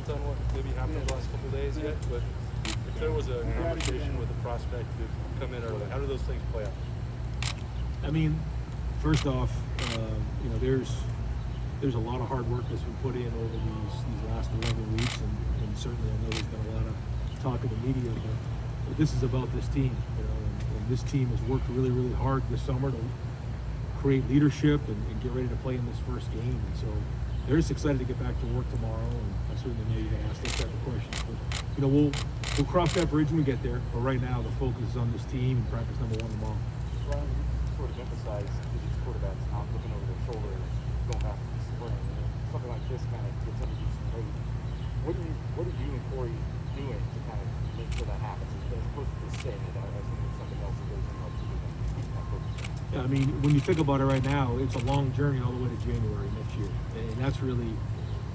comment on what maybe happened the last couple of days yet? But if there was a conversation with the prospect to come in early, how do those things play out? I mean, first off, you know, there's a lot of hard work that's been put in over these last 11 weeks, and certainly I know there's been a lot of talk in the media, but this is about this team, you know, and this team has worked really, really hard this summer to create leadership and get ready to play in this first game, and so they're just excited to get back to work tomorrow, and I certainly know you're going to ask those type of questions, but you know, we'll cross that bridge when we get there, but right now the focus is on this team and practice number 1 tomorrow. Ryan, you sort of emphasize to these quarterbacks not looking over their shoulder and going after the spring. Something like this kind of gets underneath some weight. What are you and Corey doing to kind of make sure that happens? As opposed to just saying it, I think there's something else that goes in helps you keep that focus. Yeah, I mean, when you think about it right now, it's a long journey all the way to January next year. And that's really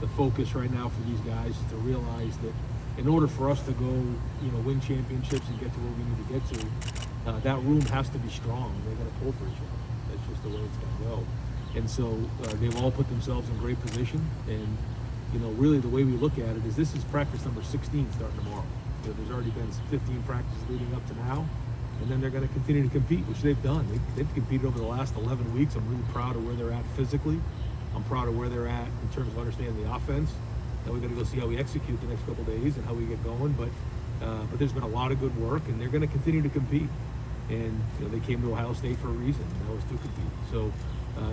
the focus right now for these guys, is to realize that in order for us to go, you know, win championships and get to where we need to get to, that room has to be strong. They're going to pull for each other. That's just the way it's going to go. And so they've all put themselves in great position. And, you know, really the way we look at it is this is practice number 16 starting tomorrow. You know, there's already been 15 practices leading up to now. And then they're going to continue to compete, which they've done. They've competed over the last 11 weeks. I'm really proud of where they're at physically. I'm proud of where they're at in terms of understanding the offense. Now we've got to go see how we execute the next couple of days and how we get going. But there's been a lot of good work, and they're going to continue to compete. And you know, they came to Ohio State for a reason, and that was to compete. So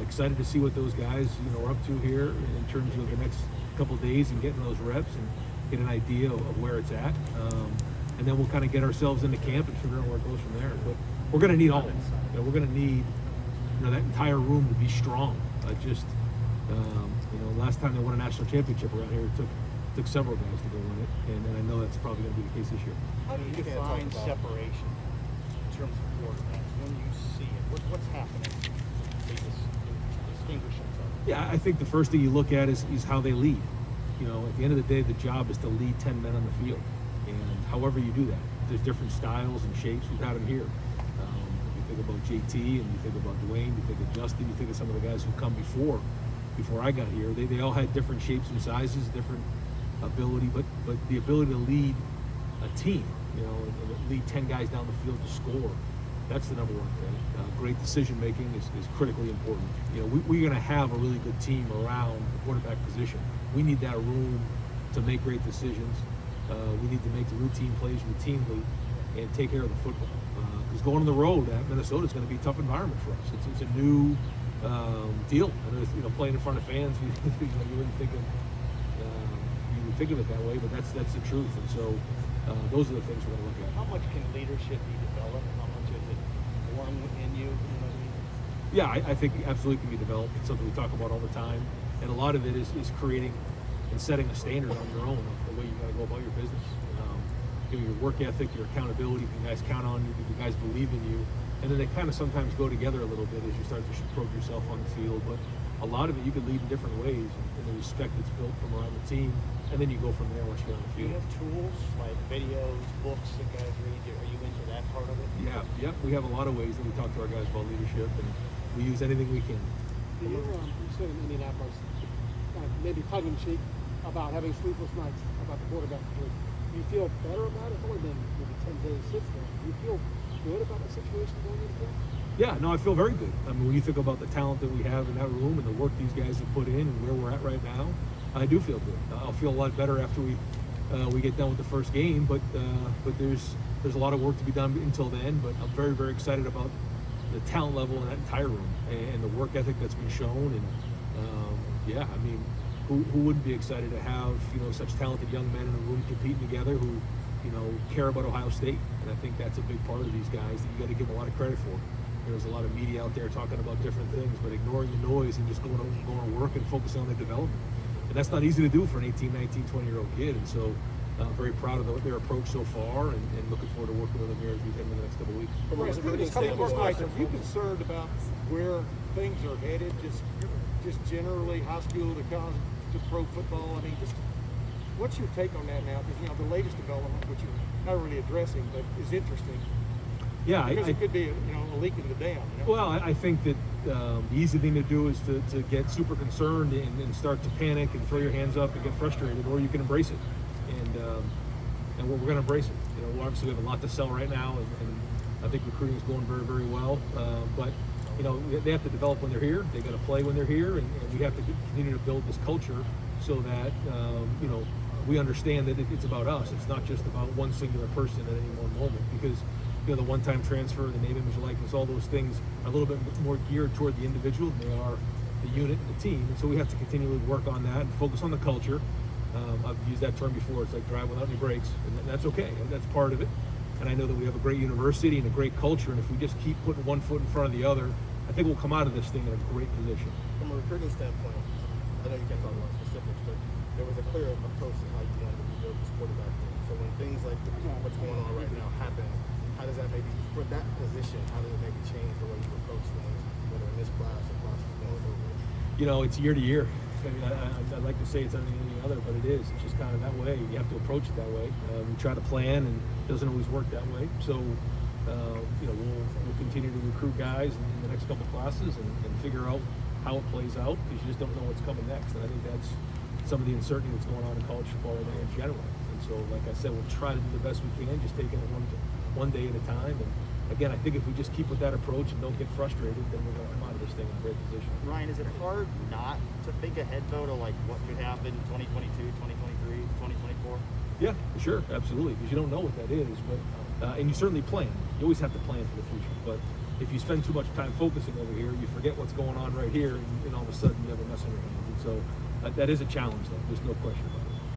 excited to see what those guys, you know, are up to here in terms of the next couple of days and getting those reps and get an idea of where it's at. And then we'll kind of get ourselves into camp and figure out where it goes from there. But we're going to need all this. You know, we're going to need, you know, that entire room to be strong. You know, last time they won a national championship around here, it took several guys to go win it, and I know that's probably going to be the case this year. How do you define separation in terms of quarterbacks when you see it? What's happening? They distinguish themselves. Yeah, I think the first thing you look at is how they lead. You know, at the end of the day, the job is to lead 10 men on the field. And however you do that, there's different styles and shapes. We've had them here. You think about JT, and you think about Dwayne, you think of Justin, you think of some of the guys who come before I got here. They all had different shapes and sizes, different ability, but the ability to lead a team, you know, lead 10 guys down the field to score, that's the number one thing. Great decision making is critically important. You know, we're going to have a really good team around the quarterback position. We need that room to make great decisions. We need to make the routine plays routinely and take care of the football. Because going on the road at Minnesota is going to be a tough environment for us. It's a new deal. I know, you know, playing in front of fans, you wouldn't think of you would think of it that way, but that's the truth. And so those are the things we're going to look at. How much can leadership be developed? How much is it born within you? You know what I mean? Yeah, I think it absolutely can be developed. It's something we talk about all the time, and a lot of it is creating and setting a standard on your own of the way you got to go about your business. You know, your work ethic, your accountability, you guys count on you, you guys believe in you, and then they kind of sometimes go together a little bit as you start to probe yourself on the field. But a lot of it you can lead in different ways, and the respect that's built from around the team, and then you go from there once you're on the Do you field. have tools like videos, books that guys read? Are you into that part of it? Yeah, yep. We have a lot of ways that we talk to our guys about leadership, and we use anything we can. You said in Indianapolis, kind of maybe tongue in cheek about having sleepless nights about the quarterback position. Do you feel better about it? It's only been maybe 10 days since then. Do you feel good about the situation going into camp? Yeah, no, I feel very good. I mean, when you think about the talent that we have in that room and the work these guys have put in and where we're at right now, I do feel good. I'll feel a lot better after we get done with the first game, but there's a lot of work to be done until then. But I'm very, very excited about the talent level in that entire room and the work ethic that's been shown. And yeah, I mean, who wouldn't be excited to have, you know, such talented young men in a room competing together who, you know, care about Ohio State? And I think that's a big part of these guys that you got to give them a lot of credit for. There's a lot of media out there talking about different things, but ignoring the noise and just going to work and focusing on their development. And that's not easy to do for an 18, 19, 20-year-old kid. And so I'm very proud of their approach so far, and looking forward to working with them here as we get in the next couple of weeks. Are you concerned about where things are headed, just generally high school to pro football? I mean, just what's your take on that now? Because, you know, the latest development, which you're not really addressing, but is interesting. Yeah, Because I it could be, you know, a leak in the dam. You know? well, I think that the easy thing to do is to get super concerned and start to panic and throw your hands up and get frustrated, or you can embrace it. And we're going to embrace it. You know, obviously we have a lot to sell right now, and I think recruiting is going very, very well. But you know, they have to develop when they're here. They got to play when they're here, and we have to continue to build this culture so that you know, we understand that it's about us. It's not just about one singular person at any one moment, because you know, the one-time transfer, the name, image, likeness, all those things are a little bit more geared toward the individual than they are the unit and the team. And so we have to continually work on that and focus on the culture. I've used that term before. It's like drive without any brakes, and that's okay. That's part of it. And I know that we have a great university and a great culture, and if we just keep putting one foot in front of the other, I think we'll come out of this thing in a great position. From a recruiting standpoint, I know you can't talk about specifics, but there was a clear approach to how you wanted to rebuild this quarterback room. So when things like what's going on right now happen, how does that maybe, for that position, how does it maybe change the way you approach things, whether in this class or possibly going over? You know, it's year to year. I mean, I'd like to say it's anything other, but it is. It's just kind of that way. You have to approach it that way. We try to plan, and it doesn't always work that way. So, you know, we'll continue to recruit guys in the next couple classes and figure out how it plays out, because you just don't know what's coming next. And I think that's some of the uncertainty that's going on in college football in general. And so, like I said, we'll try to do the best we can, just taking it one day at a time. And again, I think if we just keep with that approach and don't get frustrated, then we're going to come out of this thing in a great position. Ryan, is it hard not to think ahead, though, to like what could happen in 2022, 2023, 2024? Yeah, for sure, absolutely, because you don't know what that is, but and you certainly plan. You always have to plan for the future, but if you spend too much time focusing over here, you forget what's going on right here, and all of a sudden you have a mess on your hands. And so that is a challenge, though. There's no question about it.